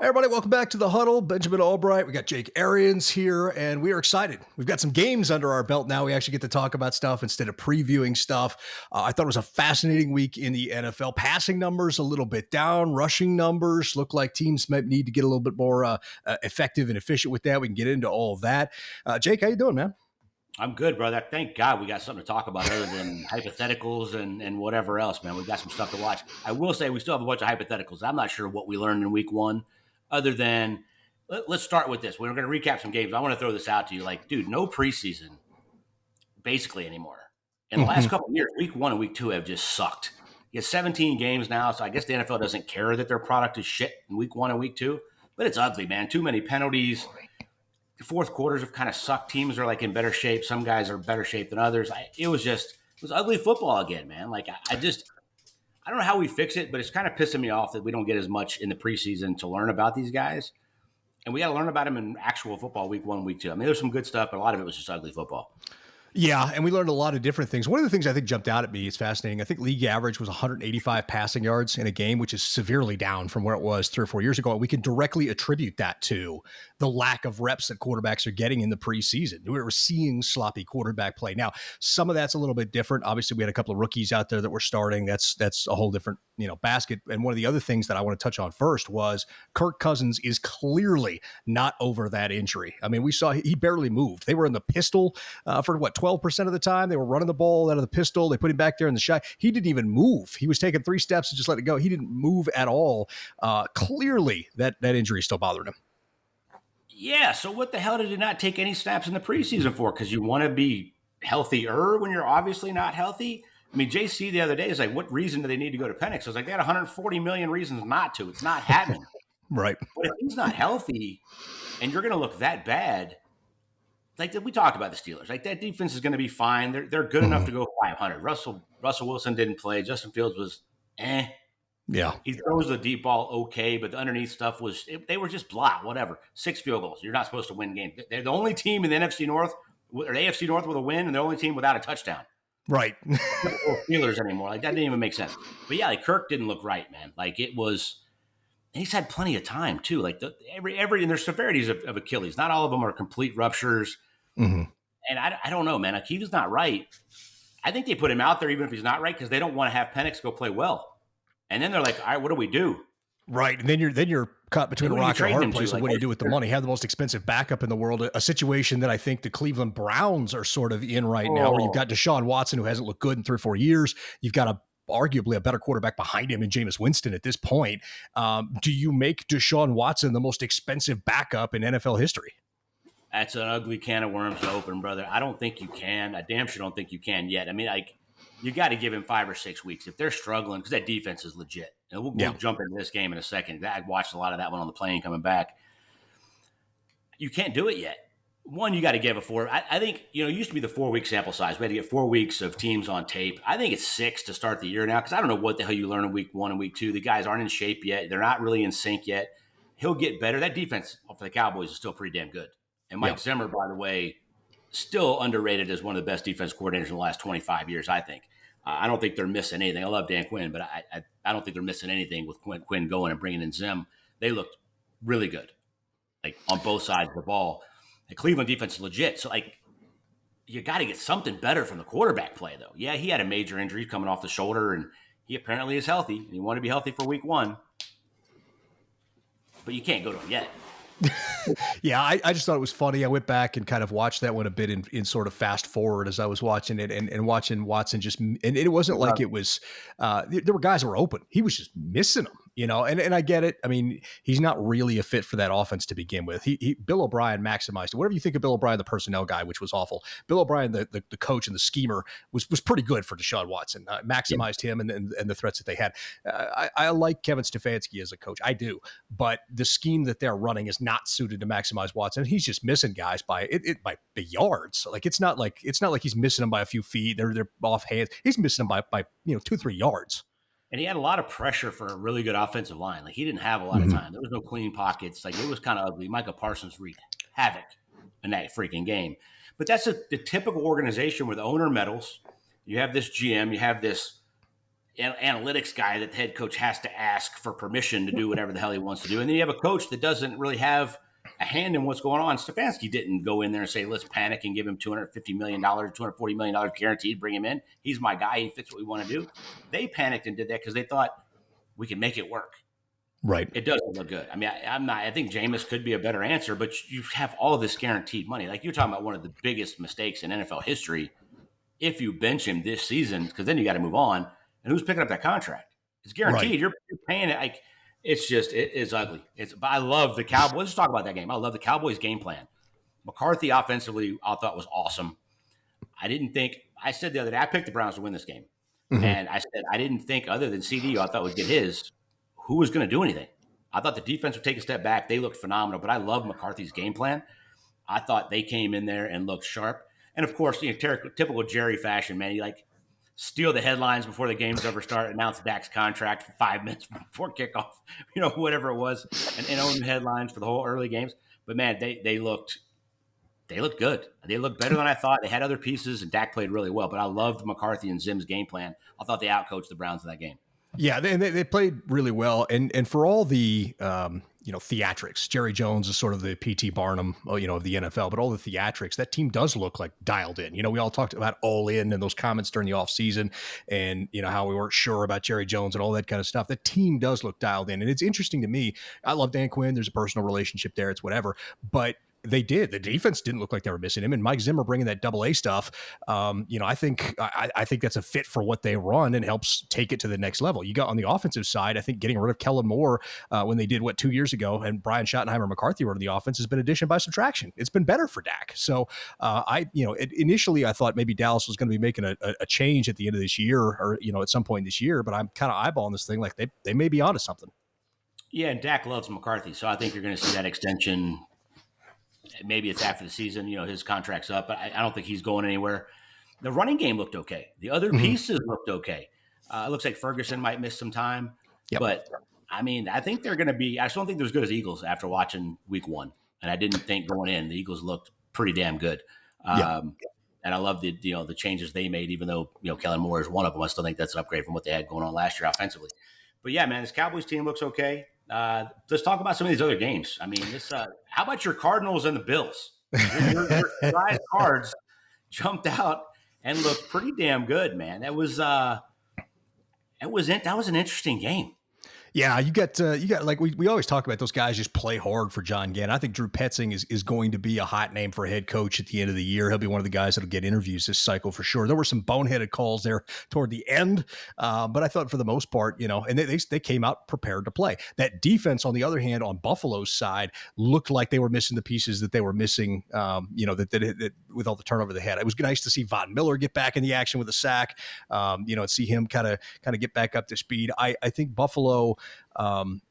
Hey everybody, welcome back to the Huddle. Benjamin Albright. We got Jake Arians here, and we are excited. We've got some games under our belt now. We actually get to talk about stuff instead of previewing stuff. I thought it was a fascinating week in the NFL. Passing numbers a little bit down. Rushing numbers look like teams might need to get a little bit more effective and efficient with that. We can get into all of that. Jake, how you doing, man? I'm good, brother. Thank God we got something to talk about other than hypotheticals and whatever else, man. We've got some stuff to watch. I will say we still have a bunch of hypotheticals. I'm not sure what we learned in week one, other than let's start with this. We're going to recap some games. I want to throw this out to you. Like, dude, no preseason basically anymore. In the last couple of years, week one and week two have just sucked. You have 17 games now, so I guess the NFL doesn't care that their product is shit in week one and week two, but it's ugly, man. Too many penalties. The fourth quarters have kind of sucked. Teams are like in better shape. Some guys are better shape than others. It was ugly football again, man. Like I don't know how we fix it, but it's kind of pissing me off that we don't get as much in the preseason to learn about these guys. And we got to learn about them in actual football week one, week two. I mean, there's some good stuff, but a lot of it was just ugly football. Yeah, and we learned a lot of different things. One of the things I think jumped out at me is fascinating. I think league average was 185 passing yards in a game, which is severely down from where it was 3 or 4 years ago. And we can directly attribute that to the lack of reps that quarterbacks are getting in the preseason. We were seeing sloppy quarterback play. Now, some of that's a little bit different. Obviously, we had a couple of rookies out there that were starting. That's a whole different basket. And one of the other things that I want to touch on first was Kirk Cousins is clearly not over that injury. I mean, we saw he barely moved. They were in the pistol for 12% of the time. They were running the ball out of the pistol. They put him back there in the shot. He didn't even move. He was taking 3 steps and just let it go. He didn't move at all. Clearly, that injury is still bothering him. Yeah, so what the hell did he not take any snaps in the preseason for? Because you want to be healthier when you're obviously not healthy? I mean, JC the other day is like, what reason do they need to go to Penix? I was like, they had 140 million reasons not to. It's not happening. Right. But if he's not healthy and you're going to look that bad, like we talked about the Steelers, like that defense is going to be fine. They're good enough to go 500. Russell Wilson didn't play. Justin Fields was Yeah. He throws the deep ball okay, but the underneath stuff they were just blah, whatever. 6 field goals. You're not supposed to win games. They're the only team in the NFC North or the AFC North with a win, and they're the only team without a touchdown. Right. Or Steelers anymore. Like that didn't even make sense. But yeah, like Kirk didn't look right, man. Like it was. And he's had plenty of time too. Like every and there's severities of Achilles. Not all of them are complete ruptures. Mm-hmm. And I don't know, man. Like he was not right. I think they put him out there even if he's not right because they don't want to have Penix go play well. And then they're like, all right, what do we do? Right. And then you're caught between a rock and a hard place. Like, what do you do with the money? Have the most expensive backup in the world, a situation that I think the Cleveland Browns are sort of in right now, where you've got Deshaun Watson, who hasn't looked good in 3 or 4 years. You've got arguably a better quarterback behind him in Jameis Winston at this point. Do you make Deshaun Watson the most expensive backup in NFL history? That's an ugly can of worms to open, brother. I don't think you can. I damn sure don't think you can yet. I mean, like, you got to give him 5 or 6 weeks. If they're struggling, because that defense is legit. And we'll jump into this game in a second. I watched a lot of that one on the plane coming back. You can't do it yet. One, you got to give a 4. I think, it used to be the 4-week sample size. We had to get 4 weeks of teams on tape. I think it's 6 to start the year now because I don't know what the hell you learn in week 1 and week 2. The guys aren't in shape yet. They're not really in sync yet. He'll get better. That defense for the Cowboys is still pretty damn good. And Mike Zimmer, by the way, still underrated as one of the best defense coordinators in the last 25 years, I think. I don't think they're missing anything. I love Dan Quinn, but I don't think they're missing anything with Quinn going and bringing in Zim. They looked really good, like on both sides of the ball. The Cleveland defense is legit. So, like, you got to get something better from the quarterback play, though. Yeah, he had a major injury coming off the shoulder, and he apparently is healthy, and he wanted to be healthy for week 1. But you can't go to him yet. Yeah, I just thought it was funny. I went back and kind of watched that one a bit in sort of fast forward as I was watching it and watching Watson and it wasn't like it was, there were guys that were open. He was just missing them, and I get it. I mean, he's not really a fit for that offense to begin with. Bill O'Brien maximized it. Whatever you think of Bill O'Brien, the personnel guy, which was awful. Bill O'Brien, the coach and the schemer was pretty good for Deshaun Watson. Maximized him and the threats that they had. I like Kevin Stefanski as a coach. I do. But the scheme that they're running is not suited to maximize Watson. He's just missing guys by the yards. Like it's not like he's missing them by a few feet. They're off hands. He's missing them by 2-3 yards. And he had a lot of pressure for a really good offensive line. Like he didn't have a lot of time. There was no clean pockets. Like it was kind of ugly. Micah Parsons wreaked havoc in that freaking game. But that's the typical organization where the owner meddles. You have this GM. You have this analytics guy that the head coach has to ask for permission to do whatever the hell he wants to do. And then you have a coach that doesn't really have a hand in what's going on. Stefanski didn't go in there and say, let's panic and give him $250 million, $240 million guaranteed, bring him in. He's my guy. He fits what we want to do. They panicked and did that because they thought we can make it work. Right. It doesn't look good. I mean, I think Jameis could be a better answer, but you have all this guaranteed money. Like you're talking about one of the biggest mistakes in NFL history. If you bench him this season, because then you got to move on. And who's picking up that contract? It's guaranteed. Right. You're paying it. Like it's ugly. But I love the Cowboys. Let's talk about that game. I love the Cowboys game plan. McCarthy offensively, I thought was awesome. I said the other day, I picked the Browns to win this game. Mm-hmm. And I said, I didn't think other than CD, I thought would get his, who was going to do anything. I thought the defense would take a step back. They looked phenomenal, but I love McCarthy's game plan. I thought they came in there and looked sharp. And of course, typical Jerry fashion, man. You like steal the headlines before the game's ever started, announce Dak's contract 5 minutes before kickoff, whatever it was, and own the headlines for the whole early games. But man, they looked good. They looked better than I thought. They had other pieces, and Dak played really well. But I loved McCarthy and Zim's game plan. I thought they outcoached the Browns in that game. Yeah, they played really well, and for all the theatrics, Jerry Jones is sort of the P.T. Barnum of the NFL, but all the theatrics, that team does look like dialed in. We all talked about all in and those comments during the offseason, and how we weren't sure about Jerry Jones and all that kind of stuff. The team does look dialed in, and it's interesting to me. I love Dan Quinn. There's a personal relationship there. It's whatever, but they did. The defense didn't look like they were missing him, and Mike Zimmer bringing that AA stuff. I think that's a fit for what they run and helps take it to the next level. You got on the offensive side, I think getting rid of Kellen Moore when they did 2 years ago, and Brian Schottenheimer, McCarthy were in the offense has been addition by subtraction. It's been better for Dak. So initially I thought maybe Dallas was going to be making a change at the end of this year, or at some point this year. But I'm kind of eyeballing this thing like they may be onto something. Yeah, and Dak loves McCarthy, so I think you're going to see that extension. Maybe it's after the season, his contract's up, but I don't think he's going anywhere. The running game looked okay. The other pieces looked okay. It looks like Ferguson might miss some time, but I mean, I think they're going to be, I just don't think they're as good as Eagles after watching week 1. And I didn't think going in, the Eagles looked pretty damn good. And I love the changes they made, even though, Kellen Moore is one of them. I still think that's an upgrade from what they had going on last year offensively. But yeah, man, this Cowboys team looks okay. Let's talk about some of these other games. I mean, how about your Cardinals and the Bills? Your Cards jumped out and looked pretty damn good, man. That was an interesting game. Yeah, you got like we always talk about, those guys just play hard for John Gannon. I think Drew Petzing is going to be a hot name for a head coach at the end of the year. He'll be one of the guys that'll get interviews this cycle for sure. There were some boneheaded calls there toward the end, but I thought for the most part, and they came out prepared to play. That defense, on the other hand, on Buffalo's side, looked like they were missing the pieces that they were missing. That with all the turnover they had, it was nice to see Von Miller get back in the action with a sack. See him kind of get back up to speed. I think Buffalo.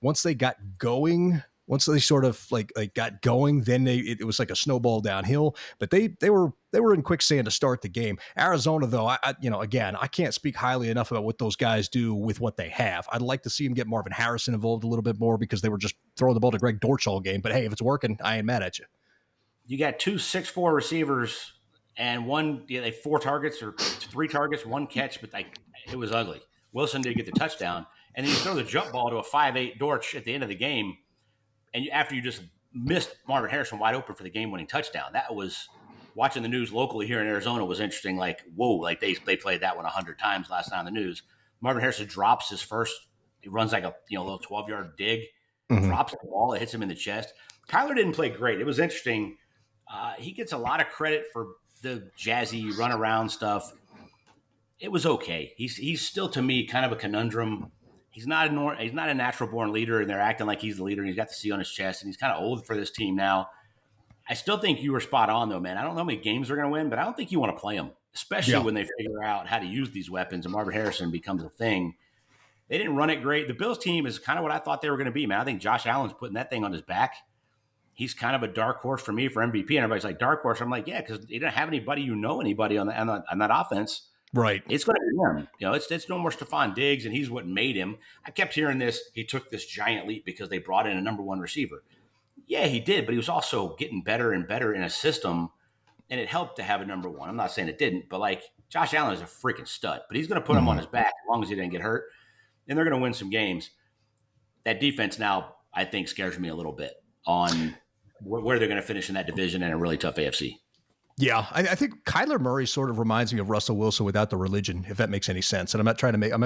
Once they got going, once they sort of like got going, then it was like a snowball downhill. But they were in quicksand to start the game. Arizona, though, I can't speak highly enough about what those guys do with what they have. I'd like to see them get Marvin Harrison involved a little bit more, because they were just throwing the ball to Greg Dortch all game. But hey, if it's working, I ain't mad at you. You got 2 6'4" receivers and one, 4 targets or 3 targets, 1 catch, but it was ugly. Wilson did get the touchdown. And then you throw the jump ball to a 5'8" Dortch at the end of the game, and after you just missed Marvin Harrison wide open for the game-winning touchdown. That was, watching the news locally here in Arizona was interesting. Like, whoa, like they played that one 100 times last night on the news. Marvin Harrison drops his first, he runs like a little 12-yard dig, drops the ball, it hits him in the chest. Kyler didn't play great. It was interesting. He gets a lot of credit for the jazzy runaround stuff. It was okay. He's still, to me, kind of a conundrum. He's not a natural-born leader, and they're acting like he's the leader, and he's got the C on his chest, and he's kind of old for this team now. I still think you were spot on, though, man. I don't know how many games they're going to win, but I don't think you want to play them, especially when they figure out how to use these weapons and Marvin Harrison becomes a thing. They didn't run it great. The Bills team is kind of what I thought they were going to be, man. I think Josh Allen's putting that thing on his back. He's kind of a dark horse for me for MVP, and everybody's like, dark horse. I'm like, yeah, because they didn't have anybody on that offense. Right. It's going to be him. It's no more Stephon Diggs, and he's what made him. I kept hearing this. He took this giant leap because they brought in a number 1 receiver. Yeah, he did, but he was also getting better and better in a system. and it helped to have a number one. I'm not saying it didn't, but like Josh Allen is a freaking stud, but he's going to put him on his back as long as he didn't get hurt, and they're going to win some games. That defense now, I think, scares me a little bit on where they're going to finish in that division in a really tough AFC. Yeah, I think Kyler Murray sort of reminds me of Russell Wilson without the religion, if that makes any sense. And I'm not trying to make a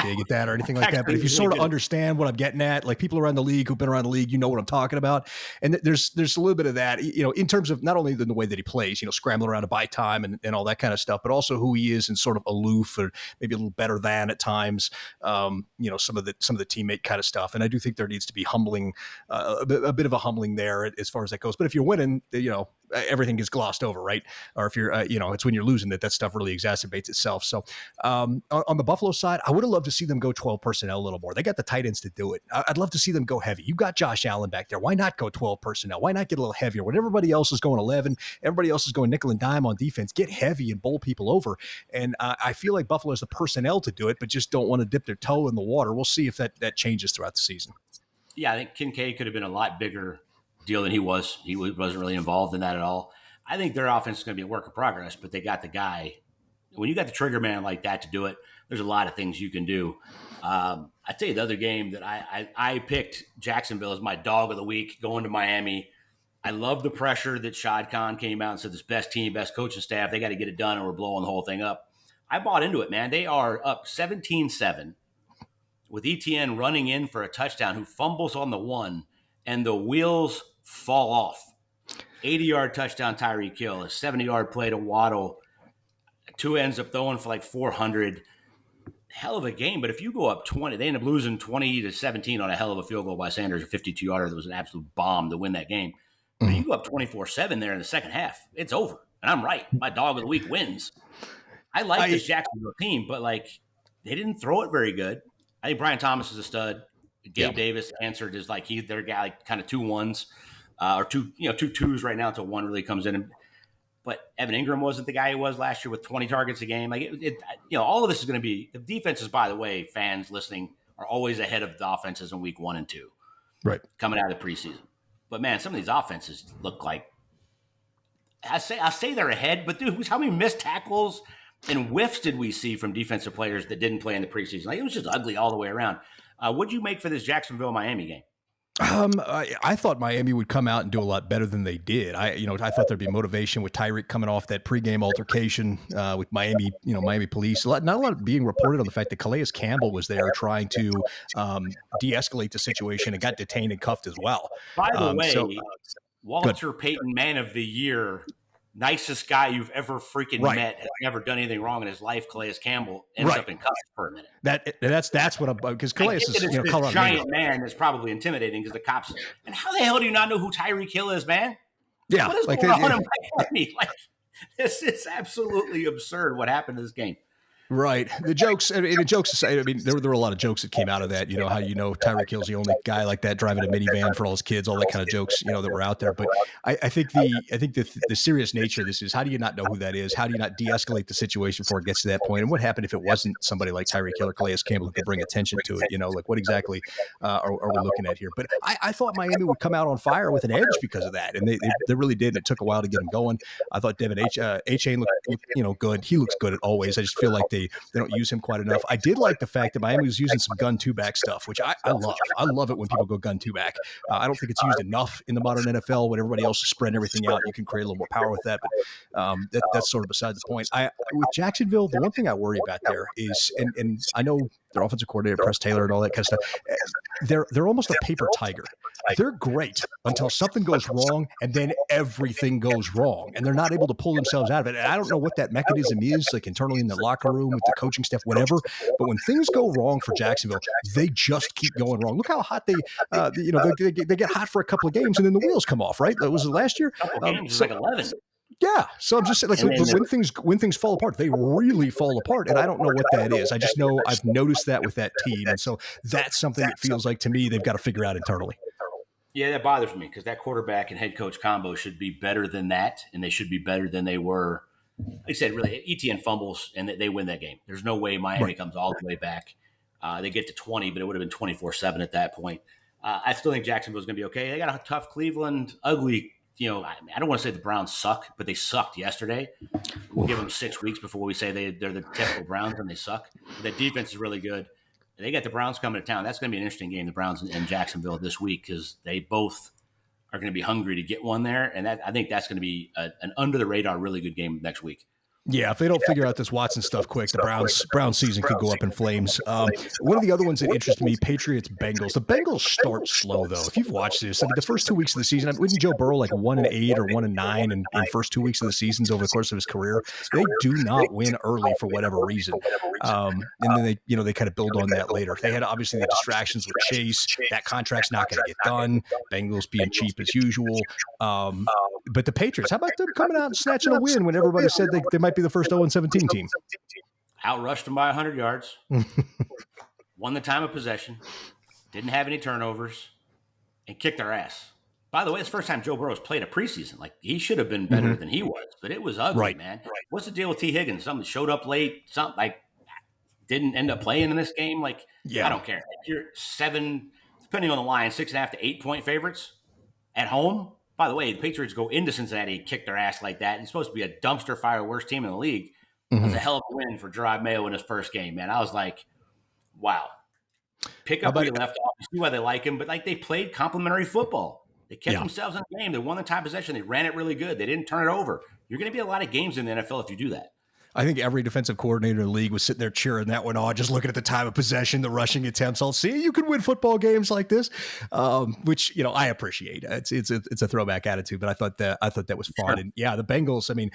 dig at that or anything like that. But if you sort of understand what I'm getting at, like people around the league who've been around the league, you know what I'm talking about. And there's a little bit of that, in terms of not only the way that he plays, scrambling around to buy time and all that kind of stuff, but also who he is and sort of aloof or maybe a little better than at times. Some of the teammate kind of stuff. And I do think there needs to be humbling, a bit of a humbling there as far as that goes. But if you're winning, everything gets glossed over, right? Or if you're, it's when you're losing that stuff really exacerbates itself. So on the Buffalo side, I would have loved to see them go 12 personnel a little more. They got the tight ends to do it. I'd love to see them go heavy. You got Josh Allen back there. Why not go 12 personnel? Why not get a little heavier? When everybody else is going 11, everybody else is going nickel and dime on defense, get heavy and bowl people over. And I feel like Buffalo has the personnel to do it, but just don't want to dip their toe in the water. We'll see if that changes throughout the season. Yeah, I think Kincaid could have been a lot bigger deal than he was. He wasn't really involved in that at all. I think their offense is going to be a work in progress, but they got the guy. When you got the trigger man like that to do it, there's a lot of things you can do. I tell you, the other game that I picked Jacksonville as my dog of the week going to Miami. I love the pressure that Shad Khan came out and said this best team, best coaching staff. They got to get it done or we're blowing the whole thing up. I bought into it, man. They are up 17-7 with ETN running in for a touchdown who fumbles on the one and the wheels fall off. 80-yard touchdown, Tyreek Hill, a 70-yard play to Waddle. Two ends up throwing for like 400. Hell of a game, but if you go up 20, they end up losing 20-17 on a hell of a field goal by Sanders, a 52-yarder that was an absolute bomb to win that game. But you go up 24-7 there in the second half, it's over. And I'm right. My dog of the week wins. I like this Jacksonville team, but they didn't throw it very good. I think Brian Thomas is a stud. Gabe Davis answered as he's their guy, kind of 2 1s. Or 2 2s right now until one really comes in. But Evan Ingram wasn't the guy he was last year with 20 targets a game. All of this is going to be – the defenses, by the way, fans listening, are always ahead of the offenses in week 1 and 2. Right. Coming out of the preseason. But, man, some of these offenses look like – I say they're ahead, but, dude, how many missed tackles and whiffs did we see from defensive players that didn't play in the preseason? It was just ugly all the way around. What'd you make for this Jacksonville-Miami game? I thought Miami would come out and do a lot better than they did. I thought there'd be motivation with Tyreek coming off that pregame altercation with Miami, Miami police. Not a lot being reported on the fact that Calais Campbell was there trying to de-escalate the situation and got detained and cuffed as well. By the way, Walter Payton, Man of the Year, nicest guy you've ever freaking met, has never done anything wrong in his life. Calais Campbell ends up in cuffs for a minute. That's what I'm, because Calais is this giant man that's probably intimidating because the cops. And how the hell do you not know who Tyreek Hill is, man? Yeah, what is going on in Miami? This is absolutely absurd. What happened to this game? Right. The jokes aside, there were a lot of jokes that came out of that. How Tyreek Hill's the only guy like that driving a minivan for all his kids, all that kind of jokes, that were out there. But I think the serious nature of this is, how do you not know who that is? How do you not de-escalate the situation before it gets to that point? And what happened if it wasn't somebody like Tyreek Hill or Calais Campbell who could bring attention to it? What exactly are we looking at here? But I thought Miami would come out on fire with an edge because of that. And they really did. And it took a while to get them going. I thought Devin Achane looked good. He looks good at always. I just feel like they don't use him quite enough. I did like the fact that Miami was using some gun 2-back stuff, which I love. I love it when people go gun 2-back. I don't think it's used enough in the modern NFL when everybody else is spreading everything out. You can create a little more power with that, but that's sort of beside the point. With Jacksonville, the one thing I worry about there is, and I know their offensive coordinator, Press Taylor, and all that kind of stuff, they're almost a paper tiger. They're great until something goes wrong, and then everything goes wrong, and they're not able to pull themselves out of it. And I don't know what that mechanism is, internally in the locker room with the coaching staff, whatever. But when things go wrong for Jacksonville, they just keep going wrong. Look how hot they get hot for a couple of games, and then the wheels come off. Right? Was it last year? Games, 11. Yeah, so I'm just saying, when things fall apart, they really fall apart, and I don't know what that is. I just know I've noticed that with that team, and so that's something that feels like to me they've got to figure out internally. Yeah, that bothers me because that quarterback and head coach combo should be better than that, and they should be better than they were. Like I said, really, ETN fumbles, and they win that game. There's no way Miami comes all the way back. They get to 20, but it would have been 24-7 at that point. I still think Jacksonville's going to be okay. They got a tough Cleveland, ugly I don't want to say the Browns suck, but they sucked yesterday. We'll give them 6 weeks before we say they're the typical Browns and they suck. The defense is really good. They got the Browns coming to town. That's going to be an interesting game, the Browns and Jacksonville this week, because they both are going to be hungry to get one there. And I think that's going to be an under-the-radar, really good game next week. Yeah, if they don't figure out this Watson stuff quick, the Browns season could go up in flames. One of the other ones that interested me, Patriots Bengals. The Bengals start slow though. If you've watched this, I mean, the first 2 weeks of the season, wasn't Joe Burrow like 1-8 or 1-9 in the first 2 weeks of the seasons over the course of his career? They do not win early for whatever reason, and then they kind of build on that later. They had obviously the distractions with Chase. That contract's not going to get done. Bengals being cheap as usual. But the Patriots, how about them coming out and snatching a win when everybody said they might be the first 0-17 team? Outrushed them by 100 yards, won the time of possession, didn't have any turnovers, and kicked their ass. By the way, it's the first time Joe Burrow's played a preseason. Like, he should have been better than he was, but it was ugly, man. What's the deal with T. Higgins? Something showed up late, something like didn't end up playing in this game. Like, I don't care. If you're 7, depending on the line, 6.5 to 8-point favorites at home. By the way, the Patriots go into Cincinnati, kick their ass like that. It's supposed to be a dumpster fire worst team in the league. That's a hell of a win for Gerard Mayo in his first game, man. I was like, wow. Pick up where you left off. You see why they like him, but like, they played complementary football. They kept themselves in the game. They won the time possession. They ran it really good. They didn't turn it over. You're going to be a lot of games in the NFL if you do that. I think every defensive coordinator in the league was sitting there cheering that one on, just looking at the time of possession, the rushing attempts. I'll see you can win football games like this, which I appreciate. It's a throwback attitude, but I thought that was fun. And yeah, the Bengals. I mean,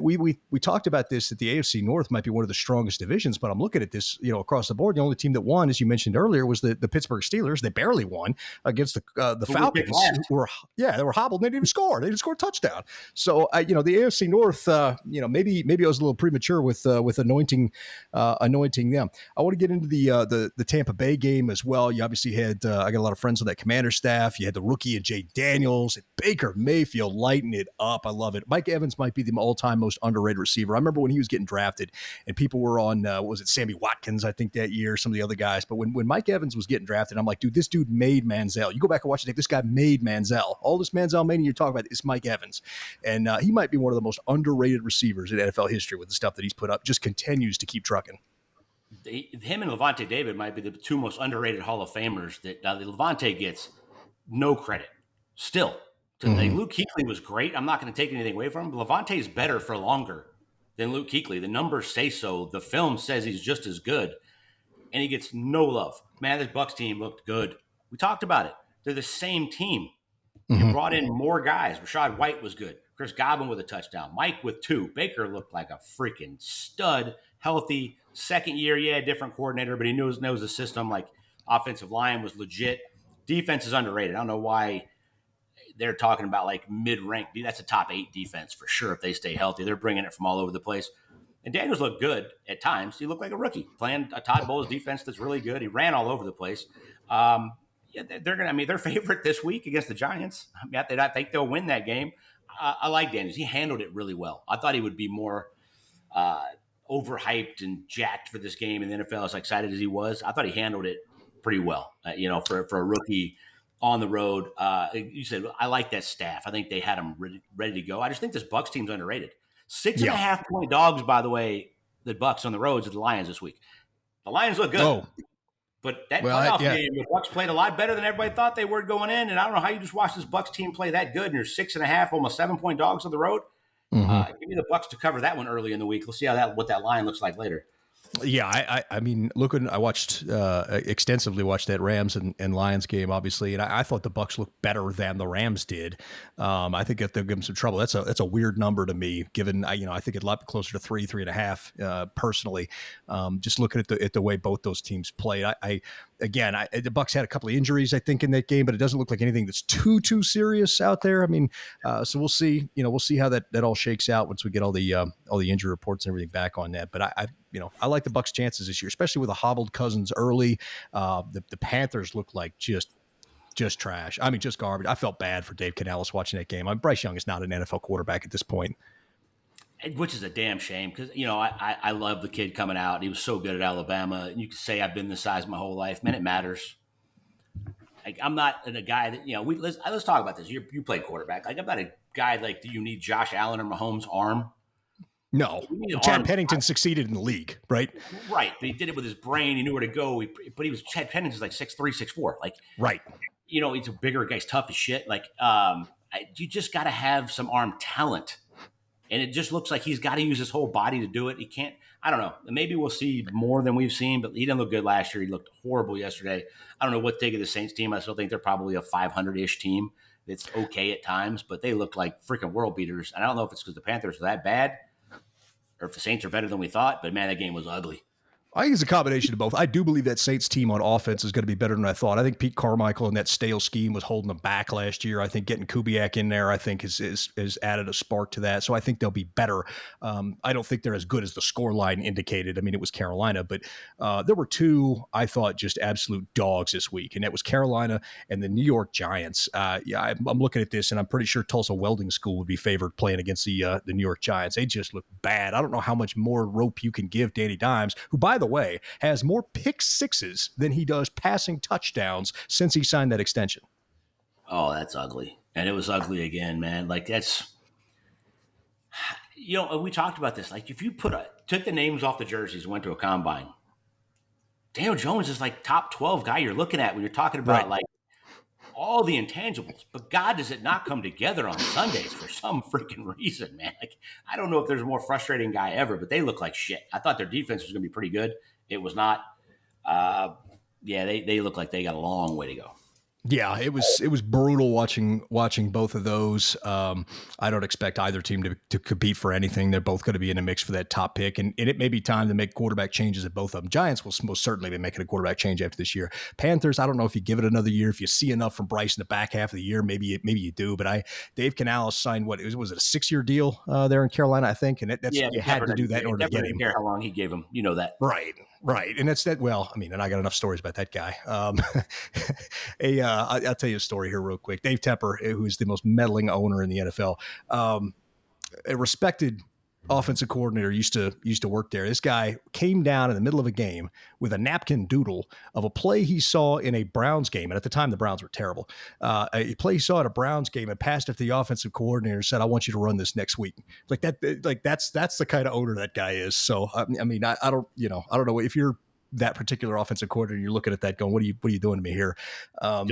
we talked about this, that the AFC North might be one of the strongest divisions, but I'm looking at this, across the board. The only team that won, as you mentioned earlier, was the Pittsburgh Steelers. They barely won against the Falcons. They were hobbled. They didn't even score. They didn't score a touchdown. So the AFC North, maybe I was a little premature with anointing them. I want to get into the Tampa Bay game as well. You obviously had I got a lot of friends on that Commander staff. You had the rookie and Jay Daniels and Baker Mayfield lighting it up. I love it. Mike Evans might be the all-time most underrated receiver. I remember when he was getting drafted and people were on Sammy Watkins, I think, that year, some of the other guys. But when Mike Evans was getting drafted, I'm like, dude, this dude made Manziel. You go back and watch the tape. This guy made Manziel. All this Manziel mania you're talking about is Mike Evans, and he might be one of the most underrated receivers in NFL history with the stuff that he's put up. Just continues to keep trucking. Him and Levante David might be the two most underrated Hall of Famers. That Levante gets no credit still. Luke Kuechly was great. I'm not going to take anything away from him. Levante is better for longer than Luke Kuechly. The numbers say so. The film says he's just as good, and he gets no love. Man, this Bucs team looked good. We talked about it. They're the same team. You brought in more guys. Rashad White was good. Chris Godwin with a touchdown. Mike with 2. Baker looked like a freaking stud, healthy. Second year, different coordinator, but he knows the system. Like, offensive line was legit. Defense is underrated. I don't know why they're talking about like mid-rank. That's a top 8 defense for sure if they stay healthy. They're bringing it from all over the place. And Daniels looked good at times. He looked like a rookie playing a Todd Bowles defense that's really good. He ran all over the place. They're favorite this week against the Giants. I think they'll win that game. I like Daniels. He handled it really well. I thought he would be more overhyped and jacked for this game in the NFL, as excited as he was. I thought he handled it pretty well, for a rookie on the road. You said, I like that staff. I think they had him ready to go. I just think this Bucs team's underrated. 6.5 point dogs, by the way, the Bucs on the roads at the Lions this week. The Lions look good. Oh. But that playoff game, the Bucs played a lot better than everybody thought they were going in. And I don't know how you just watch this Bucs team play that good, and you're 6.5, almost 7-point dogs on the road. Give me the Bucs to cover that one early in the week. Let's see what that line looks like later. Yeah, I mean, I watched extensively watched that Rams and Lions game, obviously, and I thought the Bucs looked better than the Rams did. I think that they'll give them some trouble. That's a weird number to me, given I think it's a lot closer to 3.5 personally. Just looking at the way both those teams played, the Bucs had a couple of injuries, I think, in that game, but it doesn't look like anything that's too serious out there. I mean, so we'll see. We'll see how that all shakes out once we get all the injury reports and everything back on that. But I like the Bucs' chances this year, especially with a hobbled Cousins early. The Panthers look like just trash. I mean, just garbage. I felt bad for Dave Canales watching that game. Bryce Young is not an NFL quarterback at this point. Which is a damn shame because, I love the kid coming out. He was so good at Alabama. And you could say I've been this size my whole life. Man, it matters. Like, I'm not a guy that, let's talk about this. You played quarterback. Like, I'm not a guy like, do you need Josh Allen or Mahomes' arm? No. Chad Pennington succeeded in the league, right? Right. But he did it with his brain. He knew where to go. Chad Pennington's like 6'3", 6'4". Like, right. He's a bigger guy. He's tough as shit. Like, you just got to have some arm talent. And it just looks like he's got to use his whole body to do it. He can't, I don't know. Maybe we'll see more than we've seen, but he didn't look good last year. He looked horrible yesterday. I don't know what to think of the Saints team. I still think they're probably a 500-ish team. It's okay at times, but they look like freaking world beaters. And I don't know if it's because the Panthers are that bad or if the Saints are better than we thought, but man, that game was ugly. I think it's a combination of both. I do believe that Saints team on offense is going to be better than I thought. I think Pete Carmichael and that stale scheme was holding them back last year. I think getting Kubiak in there, I think, is added a spark to that. So I think they'll be better. I don't think they're as good as the scoreline indicated. I mean, it was Carolina, but there were two, I thought, just absolute dogs this week, and that was Carolina and the New York Giants. I'm looking at this, and I'm pretty sure Tulsa Welding School would be favored playing against the New York Giants. They just look bad. I don't know how much more rope you can give Danny Dimes, who, by the way, has more pick sixes than he does passing touchdowns since he signed that extension. Oh, that's ugly. And it was ugly again, man. Like, that's, we talked about this. Like, if you took the names off the jerseys and went to a combine, Daniel Jones is like top 12 guy you're looking at when you're talking about like all the intangibles. But God, does it not come together on Sundays for some freaking reason, man? Like, I don't know if there's a more frustrating guy ever, but they look like shit. I thought their defense was going to be pretty good. It was not. They look like they got a long way to go. Yeah, it was brutal watching both of those. I don't expect either team to compete for anything. They're both going to be in the mix for that top pick, and it may be time to make quarterback changes at both of them. Giants will most certainly be making a quarterback change after this year. Panthers, I don't know if you give it another year. If you see enough from Bryce in the back half of the year, maybe you do. But Dave Canales signed was it a 6-year deal there in Carolina, I think, and you had to do that in order to get him. Care how long he gave him, you know that, right, and that's that. Well, I mean, and I got enough stories about that guy. I'll tell you a story here real quick. Dave Tepper, who's the most meddling owner in the NFL, a respected offensive coordinator, used to work there. This guy came down in the middle of a game with a napkin doodle of a play he saw in a Browns game. And at the time, the Browns were terrible. A play he saw at a Browns game and passed it to the offensive coordinator and said, "I want you to run this next week." Like that, that's the kind of owner that guy is. So, I mean, I don't know if you're that particular offensive coordinator, you're looking at that going, what are you doing to me here? I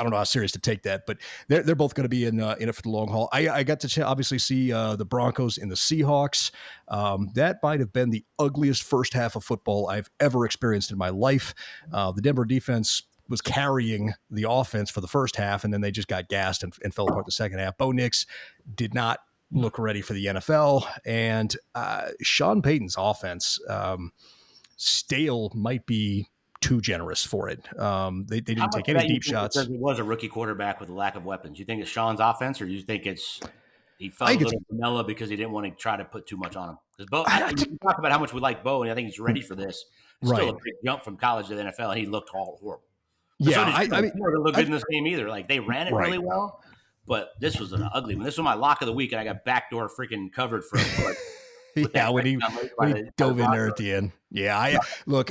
don't know how serious to take that, but they're both going to be in it for the long haul. I got to obviously see the Broncos and the Seahawks. That might have been the ugliest first half of football I've ever experienced in my life. The Denver defense was carrying the offense for the first half, and then they just got gassed and fell apart the second half. Bo Nix did not look ready for the NFL, and Sean Payton's offense, stale might be too generous for it. They didn't take any deep shots. Because he was a rookie quarterback with a lack of weapons. You think it's Sean's offense, or do you think he felt a little vanilla because he didn't want to try to put too much on him? Because Bo, you talk about how much we like Bo, and I think he's ready for this. It's still a big jump from college to the NFL, and he looked all horrible. Yeah, so I mean, never looked good in this game either. Like, they ran it really well, but this was an ugly one. This was my lock of the week, and I got backdoor freaking covered for a when he dove in there at the end. Yeah,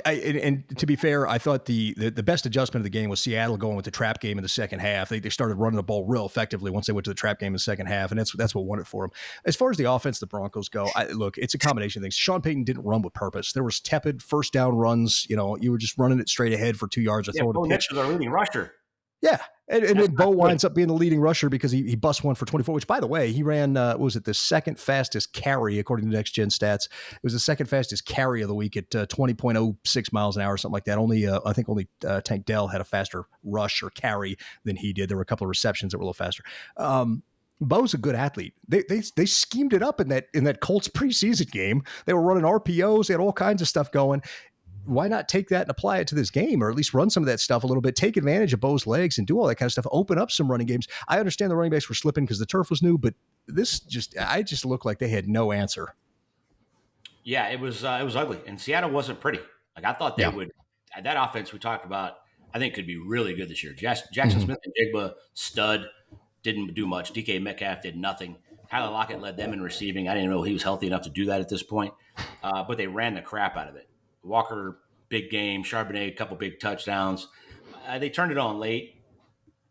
and to be fair, I thought the best adjustment of the game was Seattle going with the trap game in the second half. They started running the ball real effectively once they went to the trap game in the second half, and that's what won it for them. As far as the offense, the Broncos go, it's a combination of things. Sean Payton didn't run with purpose. There was tepid first down runs. You were just running it straight ahead for 2 yards or throwing a pitch. Bo Nix was our leading rusher. Yeah. And then Bo winds up being the leading rusher because he busts one for 24, which, by the way, he ran, the second fastest carry, according to Next Gen Stats. It was the second fastest carry of the week at 20.06 miles an hour, something like that. I think only Tank Dell had a faster rush or carry than he did. There were a couple of receptions that were a little faster. Bo's a good athlete. They schemed it up in that Colts preseason game. They were running RPOs. They had all kinds of stuff going. Why not take that and apply it to this game, or at least run some of that stuff a little bit, take advantage of Bo's legs and do all that kind of stuff, open up some running games. I understand the running backs were slipping because the turf was new, but I just looked like they had no answer. Yeah, it was ugly, and Seattle wasn't pretty. Like, I thought they would. That offense we talked about, I think, could be really good this year. Jackson Smith and Jigba, stud, didn't do much. DK Metcalf did nothing. Tyler Lockett led them in receiving. I didn't know he was healthy enough to do that at this point, but they ran the crap out of it. Walker, big game. Charbonnet, a couple big touchdowns. They turned it on late.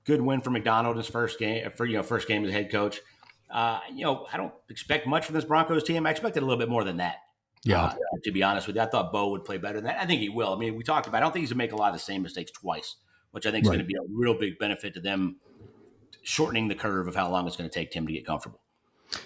Good win for McDonald his first game as head coach. I don't expect much from this Broncos team. I expected a little bit more than that. Yeah. To be honest with you, I thought Bo would play better than that. I think he will. I mean, we talked about. I don't think he's gonna make a lot of the same mistakes twice, which I think is Right. going to be a real big benefit to them, shortening the curve of how long it's going to take Tim to get comfortable.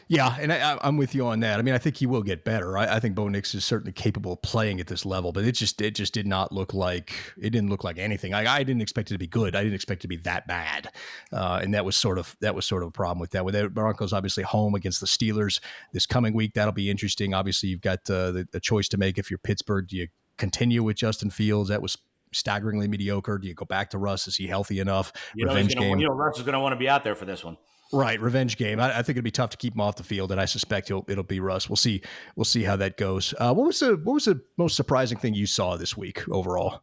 Yeah, and I'm with you on that. I mean, I think he will get better. I think Bo Nix is certainly capable of playing at this level, but it just did not look like anything. I didn't expect it to be good. I didn't expect it to be that bad, and that was sort of a problem with that. With the Broncos, obviously home against the Steelers this coming week, that'll be interesting. Obviously, you've got the choice to make. If you're Pittsburgh, do you continue with Justin Fields? That was staggeringly mediocre. Do you go back to Russ? Is he healthy enough? Revenge game. Russ is going to want to be out there for this one. Right, revenge game. I think it'd be tough to keep him off the field, and I suspect it'll be Russ. We'll see how that goes. What was the most surprising thing you saw this week overall?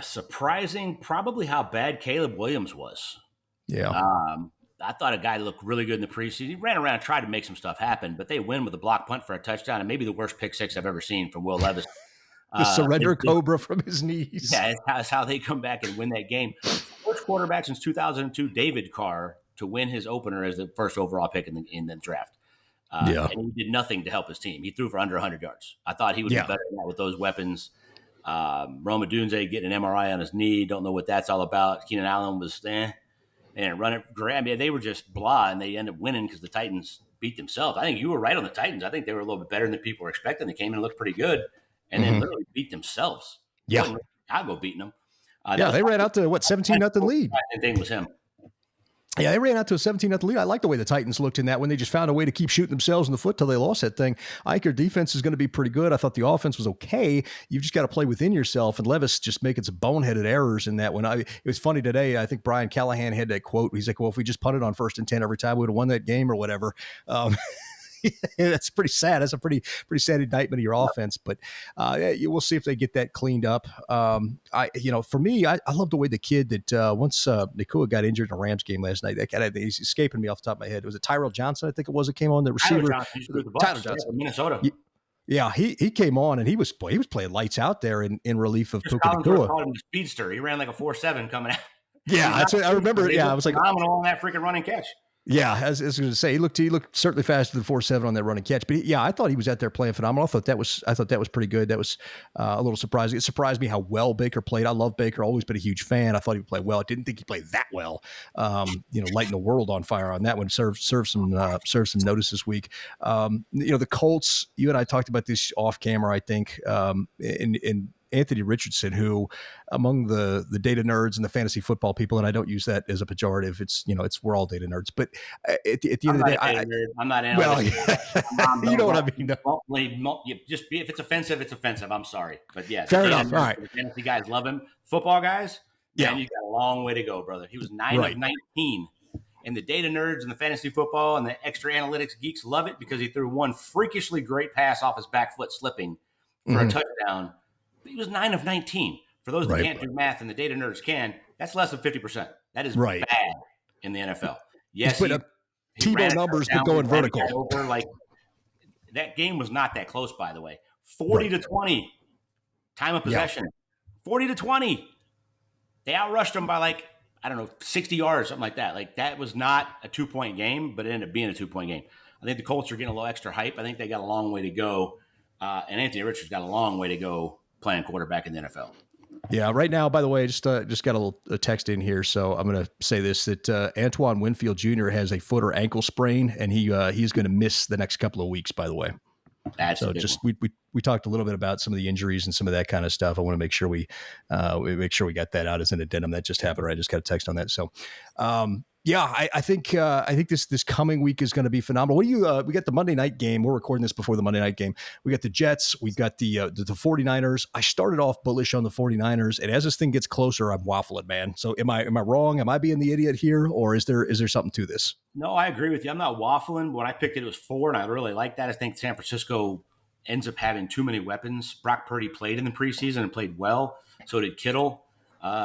Surprising, probably how bad Caleb Williams was. Yeah. I thought a guy looked really good in the preseason. He ran around, tried to make some stuff happen, but they win with a block punt for a touchdown, and maybe the worst pick six I've ever seen from Will Levis. The surrender cobra from his knees. Yeah, that's how they come back and win that game. First quarterback since 2002, David Carr, to win his opener as the first overall pick in the draft. And he did nothing to help his team. He threw for under 100 yards. I thought he would be better than that with those weapons. Roma Dunze getting an MRI on his knee. Don't know what that's all about. Keenan Allen was they didn't run it great. I mean, they were just blah, and they ended up winning because the Titans beat themselves. I think you were right on the Titans. I think they were a little bit better than people were expecting. They came in and looked pretty good, and then literally beat themselves. Yeah. Chicago beating them. They ran out to 17-0 lead. I think was him. Yeah, they ran out to a 17-0 lead. I like the way the Titans looked in that when they just found a way to keep shooting themselves in the foot till they lost that thing. I think your defense is going to be pretty good. I thought the offense was okay. You've just got to play within yourself. And Levis just making some boneheaded errors in that one. It was funny today. I think Brian Callahan had that quote. He's like, well, if we just punted on 1st and 10 every time, we would have won that game or whatever. That's pretty sad. That's a pretty sad indictment of your offense, but we'll see if they get that cleaned up. For me, I love the way the kid that once Nakua got injured in a Rams game last night, that guy, he's escaping me off the top of my head. Was it Tyrell Johnson? I think it was. It came on the receiver. Tyler Johnson, Minnesota. Yeah, he came on and he was playing lights out there in relief of Puka Nakua. Called him the speedster. He ran like a 4.7 coming out. Yeah, that's what I remember. Yeah, I was like phenomenal on that freaking running catch. Yeah, as I was going to say, he looked certainly faster than 4.7 on that running catch. But I thought he was out there playing phenomenal. I thought that was pretty good. That was a little surprising. It surprised me how well Baker played. I love Baker, always been a huge fan. I thought he would play well. I didn't think he played that well. Lighting the world on fire on that one. Served some notice this week. The Colts. You and I talked about this off camera, I think. In Anthony Richardson, who among the data nerds and the fantasy football people, and I don't use that as a pejorative. It's we're all data nerds, but at the end of the day, I'm not well, you know what I mean. Just if it's offensive, it's offensive. I'm sorry, but yeah, fair enough. All right, the fantasy guys love him. Football guys, man, you got a long way to go, brother. He was 9 of 19. And the data nerds and the fantasy football and the extra analytics geeks love it because he threw one freakishly great pass off his back foot slipping for a touchdown. He was 9 of 19. For those that can't do math and the data nerds can, that's less than 50%. That is bad in the NFL. Yes, he Tebow numbers, but going vertical. That game was not that close, by the way. 40-20 time of possession. 40-20. They outrushed them by 60 yards, something like that. That was not a 2-point game, but it ended up being a 2-point game. I think the Colts are getting a little extra hype. I think they got a long way to go. And Anthony Richards got a long way to go playing quarterback in the NFL. Yeah, right now, by the way, just got a text in here, so I'm going to say this, that Antoine Winfield Jr. has a foot or ankle sprain, and he's going to miss the next couple of weeks, by the way. We talked a little bit about some of the injuries and some of that kind of stuff. I want to make sure we got that out as an addendum. That just happened, right? I just got a text on that. So, I think this coming week is going to be phenomenal. What do you? We got the Monday night game. We're recording this before the Monday night game. We got the Jets. We've got the 49ers. I started off bullish on the 49ers, and as this thing gets closer, I'm waffling, man. So am I wrong? Am I being the idiot here, or is there something to this? No, I agree with you. I'm not waffling. When I picked it was 4, and I really like that. I think San Francisco ends up having too many weapons. Brock Purdy played in the preseason and played well. So did Kittle.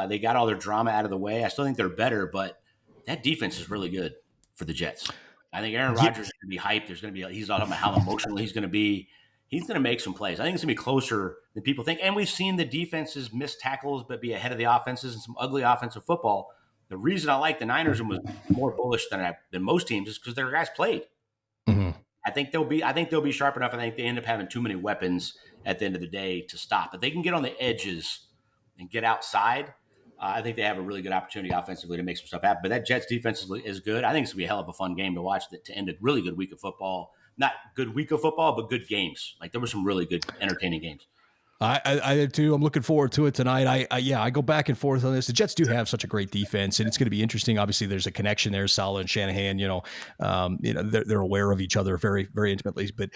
They got all their drama out of the way. I still think they're better, but that defense is really good for the Jets. I think Aaron Rodgers is going to be hyped. He's talking about how emotional he's going to be. He's going to make some plays. I think it's going to be closer than people think. And we've seen the defenses miss tackles but be ahead of the offenses and some ugly offensive football. The reason I like the Niners and was more bullish than most teams is because their guys played. Mm-hmm. I think they'll be sharp enough. I think they end up having too many weapons at the end of the day to stop. But they can get on the edges and get outside. I think they have a really good opportunity offensively to make some stuff happen. But that Jets defense is good. I think it's going to be a hell of a fun game to watch to end a really good week of football. Not good week of football, but good games. Like there were some really good, entertaining games. I did too. I'm looking forward to it tonight. I go back and forth on this. The Jets do have such a great defense, and it's going to be interesting. Obviously, there's a connection there. Saleh and Shanahan, they're aware of each other very, very intimately. But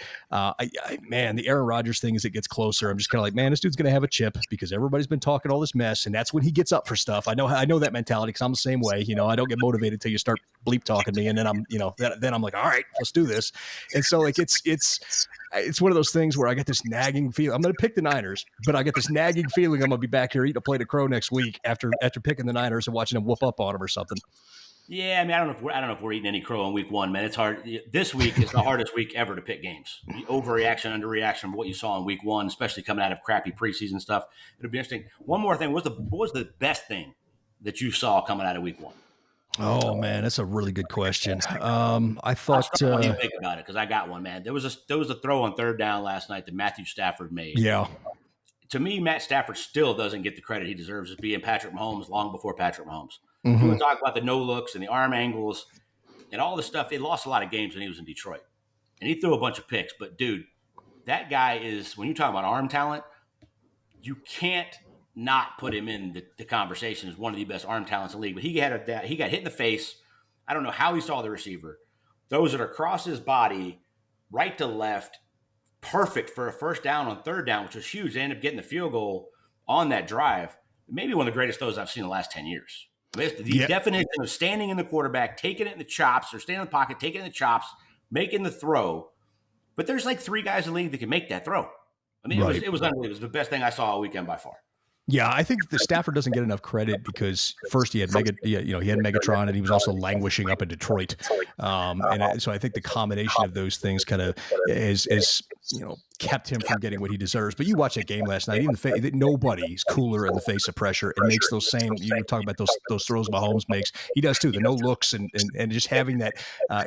man, the Aaron Rodgers thing as it gets closer, I'm just kind of like, man, this dude's going to have a chip because everybody's been talking all this mess, and that's when he gets up for stuff. I know that mentality because I'm the same way. I don't get motivated until you start bleep talking me, and then I'm like, all right, let's do this. And so like it's one of those things where I get this nagging feeling. I'm going to pick the Niners, but I get this nagging feeling I'm going to be back here eating a plate of crow next week after picking the Niners and watching them whoop up on them or something. Yeah, I mean, I don't know if we're eating any crow in week one, man. It's hard. This week is the hardest week ever to pick games. The overreaction, underreaction from what you saw in week one, especially coming out of crappy preseason stuff. It'll be interesting. One more thing. What was the best thing that you saw coming out of week one? Oh man, that's a really good question. I thought when you think about it, because I got one, man. There was a throw on third down last night that Matthew Stafford made. Yeah. To me, Matt Stafford still doesn't get the credit he deserves as being Patrick Mahomes long before Patrick Mahomes. Mm-hmm. You want to talk about the no looks and the arm angles and all the stuff. He lost a lot of games when he was in Detroit, and he threw a bunch of picks. But dude, that guy is, when you talk about arm talent, you can't not put him in the conversation as one of the best arm talents in the league. But he got hit in the face. I don't know how he saw the receiver. Those that are across his body, right to left, perfect for a first down on third down, which was huge. They ended up getting the field goal on that drive. Maybe one of the greatest throws I've seen in the last 10 years. I mean, it's the definition of standing in the quarterback, taking it in the chops, or standing in the pocket, taking it in the chops, making the throw. But there's like three guys in the league that can make that throw. I mean, it was unbelievable. It was the best thing I saw all weekend by far. Yeah, I think the Stafford doesn't get enough credit because first he had Megatron, and he was also languishing up in Detroit, and so I think the combination of those things kind of is kept him from getting what he deserves. But you watch that game last night, even nobody's cooler in the face of pressure and makes those same. You talk about those throws Mahomes makes, he does too. The no looks and just having that.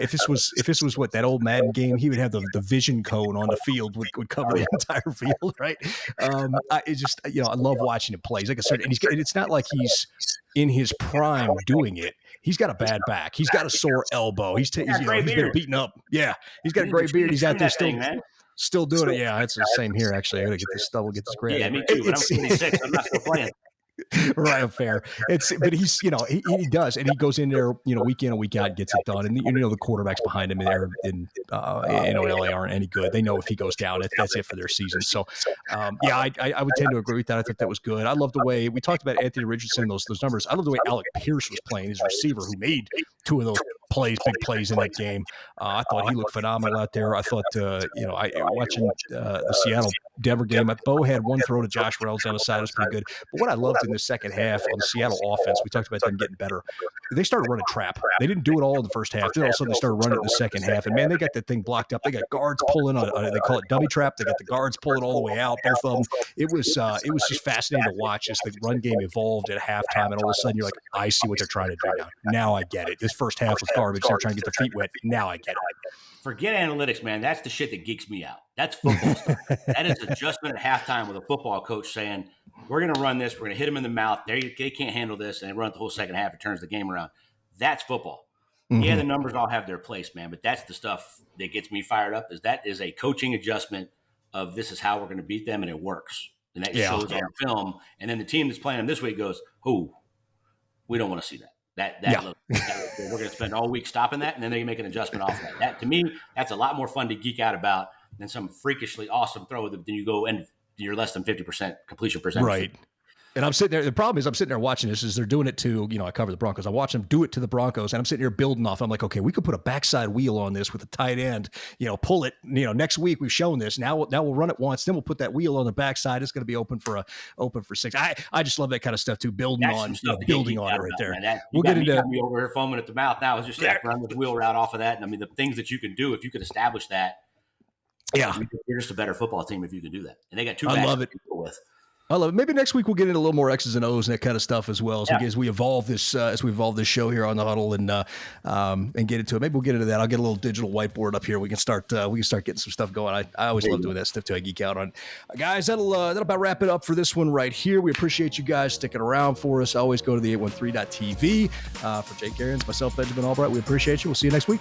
If this was what that old Madden game, he would have the vision cone on the field would cover the entire field, right? I love watching him play. He's like a certain, and it's not like he's in his prime doing it. He's got a bad back. He's got a sore elbow. He's been beaten up. Yeah, he's got a gray beard. He's out there still doing it. Yeah, it's the same here. Actually, I gotta get this grab. Yeah, me too. But I'm 26. I'm not still playing. Right, fair. But he's he does, and he goes in there week in and week out and gets it done. And the quarterbacks behind him in LA aren't any good. They know if he goes down, that's it for their season. So I would tend to agree with that. I think that was good. I love the way we talked about Anthony Richardson, those numbers. I love the way Alec Pierce was playing, his receiver, who made two of those big plays in that game. I thought he looked phenomenal out there. I thought watching the Seattle Denver game, Bo had one throw to Josh Reynolds down the side. It was pretty good. But what I loved in the second half on the Seattle offense, we talked about them getting better. They started running trap. They didn't do it all in the first half. Then all of a sudden they started running it in the second half. And man, they got that thing blocked up. They got guards pulling on they call it dummy trap. They got the guards pulling all the way out, both of them. It was just fascinating to watch as the run game evolved at halftime. And all of a sudden you're like, I see what they're trying to do now. Now I get it. This first half was garbage. They're trying to get their feet wet. Now I get it. Forget analytics, man. That's the shit that geeks me out. That's football stuff. That is adjustment at halftime with a football coach saying, we're going to run this. We're going to hit them in the mouth. They can't handle this. And they run it the whole second half. It turns the game around. That's football. Mm-hmm. Yeah, the numbers all have their place, man. But that's the stuff that gets me fired up. That is a coaching adjustment of this is how we're going to beat them, and it works. And that shows on film. And then the team that's playing them this week goes, we don't want to see that. We're going to spend all week stopping that, and then they make an adjustment off that. That, to me, that's a lot more fun to geek out about than some freakishly awesome throw that then you go and you're less than 50% completion percentage. Right. And I'm sitting there. The problem is I'm sitting there watching this. Is they're doing it to, I cover the Broncos. I watch them do it to the Broncos, and I'm sitting here building off. I'm like, okay, we could put a backside wheel on this with a tight end. Pull it. Next week we've shown this. Now we'll run it once. Then we'll put that wheel on the backside. It's going to be open for six. I just love that kind of stuff too. Building on it right there. We'll get into me over here foaming at the mouth. Now it's just run the wheel route off of that. And I mean, the things that you can do if you could establish that. Yeah, you're just a better football team if you can do that. And they got two guys to deal with. I love it. Maybe next week we'll get into a little more X's and O's and that kind of stuff as well as we evolve this show here on the Huddle and get into it. Maybe we'll get into that. I'll get a little digital whiteboard up here. We can start getting some stuff going. I always love doing that stuff too. I geek out on it. Guys, that'll about wrap it up for this one right here. We appreciate you guys sticking around for us. Always go to the 813.tv for Jake Arians, myself, Benjamin Albright. We appreciate you. We'll see you next week.